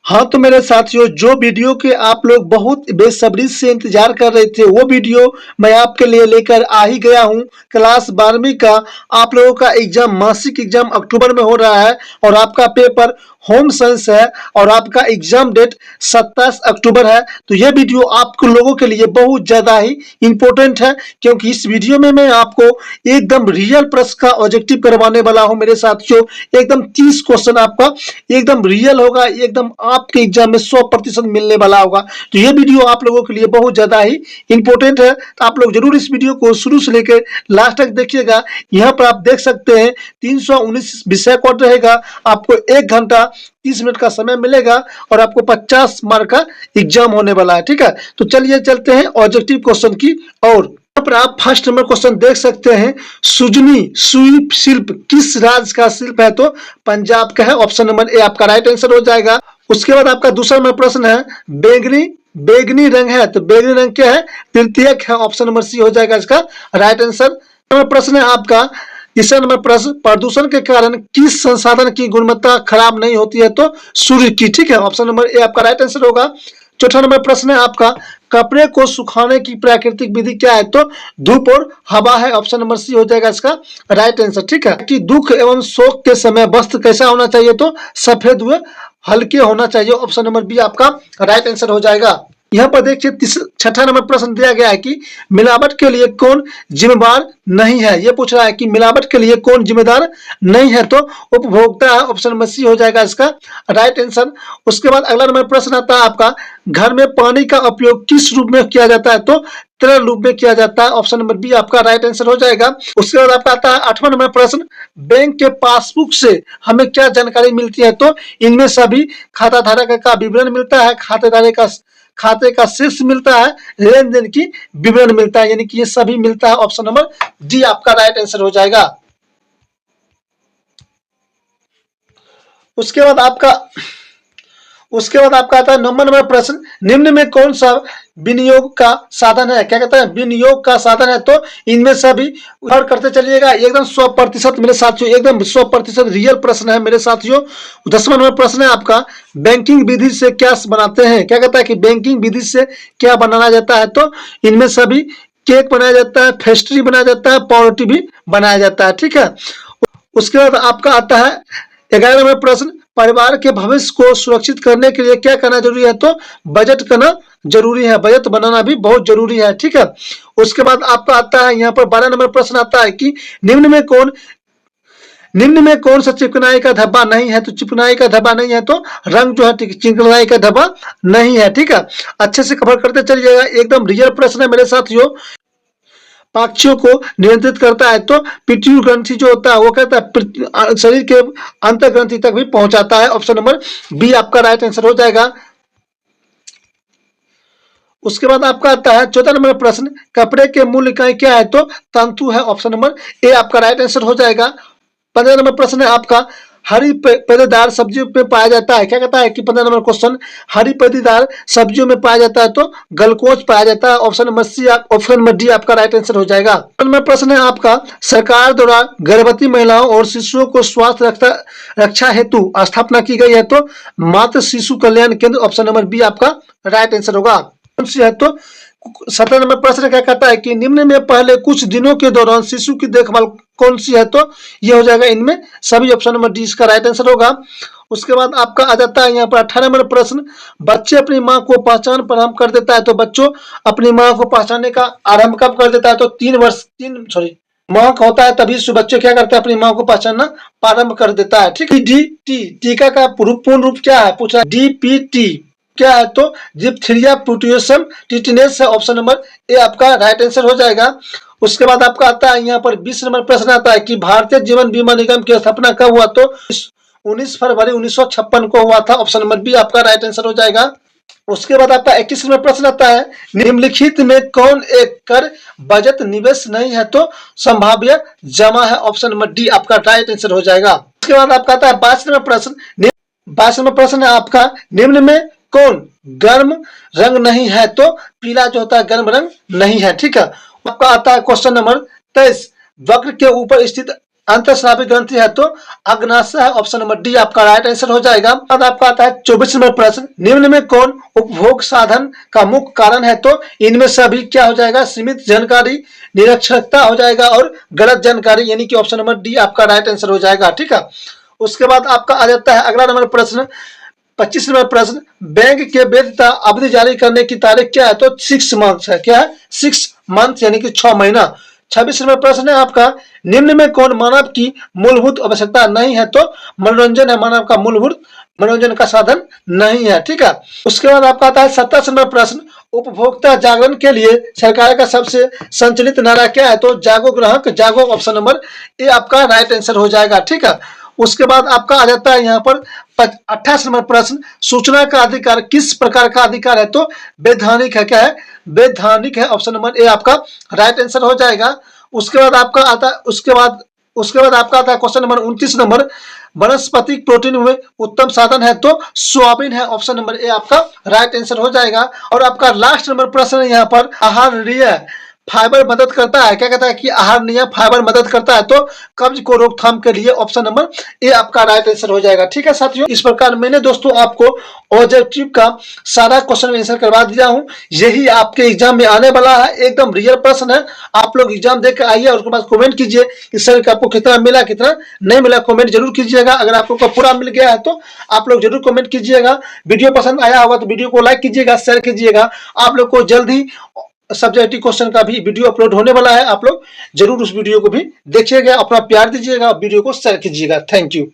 हाँ तो मेरे साथियों, जो वीडियो के आप लोग बहुत बेसब्री से इंतजार कर रहे थे वो वीडियो मैं आपके लिए लेकर आ ही गया हूँ। क्लास 12वीं का आप लोगों का एग्जाम, मासिक एग्जाम अक्टूबर में हो रहा है और आपका पेपर होम साइंस है और आपका एग्जाम डेट 27 अक्टूबर है। तो ये वीडियो आप लोगों के लिए बहुत ज़्यादा ही इम्पोर्टेंट है, क्योंकि इस वीडियो में मैं आपको एकदम रियल प्रश्न का ऑब्जेक्टिव करवाने वाला हूँ मेरे साथियों। एकदम 30 क्वेश्चन आपका एकदम रियल होगा, एकदम आपके एग्जाम में 100% मिलने वाला होगा। तो ये वीडियो आप लोगों के लिए बहुत ज़्यादा ही इंपॉर्टेंट है, तो आप लोग जरूर इस वीडियो को शुरू से लेकर लास्ट तक देखिएगा। यहाँ पर आप देख सकते हैं 319 विषय कोड रहेगा, आपको 1 घंटा 30 मिनट का समय मिलेगा और आपको 50 मार्क का एग्जाम होने वाला है। ठीक है, तो चलिए चलते हैं ऑब्जेक्टिव क्वेश्चन की और यहाँ पर आप फर्स्ट नंबर क्वेश्चन देख सकते हैं। सुजनी सुई शिल्प किस राज्य का शिल्प है? तो पंजाब का है। ऑप्शन नंबर ए आपका राइट आंसर हो जाएगा। उसके बाद आपका दूसरा नंबर प्रश्न है, बेगनी रंग है, तो बेगनी रंग क्या है? तृतीयक है। ऑप्शन नंबर सी हो जाएगा इसका राइट आंसर। प्रश्न है आपका तीसरा नंबर प्रश्न, प्रदूषण के कारण किस संसाधन की गुणवत्ता खराब नहीं होती है? तो सूर्य की। ठीक है, ऑप्शन नंबर ए आपका राइट आंसर होगा। चौथा नंबर प्रश्न है आपका, कपड़े को सुखाने की प्राकृतिक विधि क्या है? तो धूप और हवा है। ऑप्शन नंबर सी हो जाएगा इसका राइट आंसर। ठीक है, कि दुख एवं शोक के समय वस्त्र कैसा होना चाहिए? तो सफेद व हल्के होना चाहिए। ऑप्शन नंबर बी आपका राइट आंसर हो जाएगा। यहाँ पर देखिए छठा नंबर प्रश्न दिया गया है कि मिलावट के लिए कौन जिम्मेदार नहीं है? ये पूछ रहा है कि मिलावट के लिए कौन जिम्मेदार नहीं है? तो उपभोक्ता है। ऑप्शन नंबर सी हो जाएगा इसका राइट आंसर। उसके बाद अगला नंबर प्रश्न आता है आपका, घर में पानी का उपयोग किस रूप में किया जाता है? तो तरल रूप में किया जाता है। ऑप्शन नंबर बी आपका राइट आंसर हो जाएगा। उसके बाद आपका आता है 8वां नंबर प्रश्न, बैंक के पासबुक से हमें क्या जानकारी मिलती है? तो इनमें सभी खाता धारक का विवरण मिलता है, खाते का शीर्ष मिलता है, लेन देन की विवरण मिलता है, यानी कि ये सभी मिलता है। ऑप्शन नंबर डी आपका राइट आंसर हो जाएगा। उसके बाद आपका आता है 9वां नंबर प्रश्न, निम्न में कौन सा विनियोग का साधन है? क्या कहता है? विनियोग का साधन है। तो इनमें सभी और करते चलिएगा, एकदम 100% मेरे साथियों, एकदम 100% रियल प्रश्न है मेरे साथियों। 10वां नंबर प्रश्न है आपका, बैंकिंग विधि से क्या बनाते हैं? क्या कहता है कि बैंकिंग विधि से क्या बनाया जाता है? तो इनमें सभी केक बनाया जाता है, पेस्ट्री बनाया जाता है, पावरोटी भी बनाया जाता है। ठीक है, उसके बाद आपका आता है 11वां नंबर प्रश्न, परिवार के भविष्य को सुरक्षित करने के लिए क्या करना जरूरी है? तो बजट करना जरूरी है, बजट बनाना भी बहुत जरूरी है। ठीक है, उसके बाद आपका आता है यहाँ पर 12 नंबर प्रश्न आता है कि निम्न में कौन सा चिकनाई का धब्बा नहीं है? तो चिकनाई का धब्बा नहीं है, तो रंग जो है चिकनाई का धब्बा नहीं है। ठीक है, अच्छे से कवर करते चलिएगा, एकदम रियल प्रश्न है मेरे साथियों। पक्षियों को नियंत्रित करता है, तो पिट्यूटरी ग्रंथि जो होता है वो कहता है शरीर के अंतर ग्रंथि तक भी पहुंचाता है। ऑप्शन नंबर बी आपका राइट आंसर हो जाएगा। उसके बाद आपका आता है 14 नंबर प्रश्न, कपड़े के मूल इकाई क्या है? तो तंतु है। ऑप्शन नंबर ए आपका राइट आंसर हो जाएगा। 15 नंबर प्रश्न है आपका, हरी पेदेदार सब्जियों में पाया जाता है। क्या कहता है कि 15 नंबर क्वेश्चन, हरी पेदेदार सब्जियों में पाया जाता है, तो ग्लूकोज पाया जाता है। ऑप्शन नंबर डी आपका राइट आंसर हो जाएगा। नंबर प्रश्न है आपका, सरकार द्वारा गर्भवती महिलाओं और शिशुओं को स्वास्थ्य रक्षा हेतु स्थापना की गई है, तो मातृ शिशु कल्याण केंद्र। ऑप्शन नंबर बी आपका राइट आंसर होगा। कौन सी है? तो 17 नंबर प्रश्न क्या कहता है कि निम्न में पहले कुछ दिनों के दौरान शिशु की देखभाल कौन सी है? तो ये हो जाएगा इनमें सभी। ऑप्शन नंबर डी इसका राइट आंसर होगा। उसके बाद आपका आ जाता है यहाँ पर 18 नंबर प्रश्न, बच्चे अपनी माँ को पहचान प्रारंभ कर देता है, तो बच्चों अपनी माँ को पहचानने का आरंभ कब कर देता है? तो 3 माह का होता है तभी से बच्चे क्या करते हैं? अपनी माँ को पहचानना प्रारंभ कर देता है। ठीक है, टीका का पूर्ण रूप क्या है? पूछा DPT क्या है? तो डिप्थीरिया प्रोटियोसम टिटेनस है। ऑप्शन नंबर ए आपका राइट आंसर हो जाएगा। उसके बाद आपका आता है यहाँ पर 20 नंबर प्रश्न आता है कि भारतीय जीवन बीमा निगम की स्थापना कब हुआ? तो 19 फरवरी 1956 को हुआ था। ऑप्शन नंबर बी आपका राइट आंसर हो जाएगा। उसके बाद आपका 21 नंबर प्रश्न आता है, निम्नलिखित में कौन एक कर बजट निवेश नहीं है? तो संभाव्य जमा है। ऑप्शन नंबर डी आपका राइट आंसर हो जाएगा। उसके बाद आपका आता है 22 नंबर प्रश्न है आपका, निम्न में कौन गर्म रंग नहीं है? तो पीला जो होता है गर्म रंग नहीं है। ठीक है, आपका आता है क्वेश्चन नंबर 23, वक्र के ऊपर स्थित अंतःस्रावी ग्रंथि है तो अग्नाशय है, ऑप्शन नंबर डी आपका राइट आंसर हो जाएगा। अब आपका आता है 24 नंबर प्रश्न, निम्न में कौन उपभोग साधन का मुख्य कारण है? तो इनमें से अभी क्या हो जाएगा? सीमित जानकारी, निरक्षरता हो जाएगा और गलत जानकारी, यानी कि ऑप्शन नंबर डी आपका राइट आंसर हो जाएगा। ठीक है, उसके बाद आपका आ जाता है अगला नंबर प्रश्न, 25 नंबर प्रश्न, बैंक के वैधता अवधि जारी करने की तारीख क्या है? तो 6 मंथ है। क्या है? 6 मंथ यानी कि 6 महीना। 26 नंबर प्रश्न है आपका, निम्न में कौन मानव की मूलभूत आवश्यकता नहीं है? तो मनोरंजन है मानव का मूलभूत मनोरंजन का साधन नहीं है। ठीक है, उसके बाद आपका आता है 27 नंबर प्रश्न, उपभोक्ता जागरण के लिए सरकार का सबसे संचलित नारा क्या है? तो जागो ग्राहक जागो, ऑप्शन नंबर ए आपका राइट आंसर हो जाएगा। ठीक है, उसके बाद आपका आ जाता है यहाँ पर 28 नंबर प्रश्न, सूचना का अधिकार किस प्रकार का अधिकार है? तो वैधानिक है। क्या है? वैधानिक है, ऑप्शन नंबर ए आपका राइट आंसर हो जाएगा। उसके बाद आपका आता है उसके बाद आपका आता है क्वेश्चन नंबर 29 नंबर, वनस्पतिक प्रोटीन में उत्तम साधन है? तो सोयाबीन है, ऑप्शन नंबर ए आपका राइट आंसर हो जाएगा। और आपका लास्ट नंबर प्रश्न है यहाँ पर, आहार्य फाइबर मदद करता है? क्या कहता है कि आहार्य फाइबर मदद करता है? तो कब्ज को रोकथाम के लिए ऑप्शन नंबर ए आपका राइट आंसर हो जाएगा। ठीक है साथियों, इस प्रकार मैंने दोस्तों आपको ऑब्जेक्टिव का सारा क्वेश्चन आंसर करवा दिया हूं। यही आपके एग्जाम में आने वाला है, एकदम रियल प्रश्न है। आप लोग एग्जाम देकर आइए और उसके बाद कमेंट कीजिए कि सर आपको कितना मिला कितना नहीं मिला, कमेंट जरूर कीजिएगा। अगर आपको पूरा मिल गया है तो आप लोग जरूर कमेंट कीजिएगा। वीडियो पसंद आया होगा तो वीडियो को लाइक कीजिएगा, शेयर कीजिएगा। आप लोग को जल्द ही सब्जेक्टिव क्वेश्चन का भी वीडियो अपलोड होने वाला है, आप लोग जरूर उस वीडियो को भी देखिएगा, अपना प्यार दीजिएगा, वीडियो को शेयर कीजिएगा। Thank you.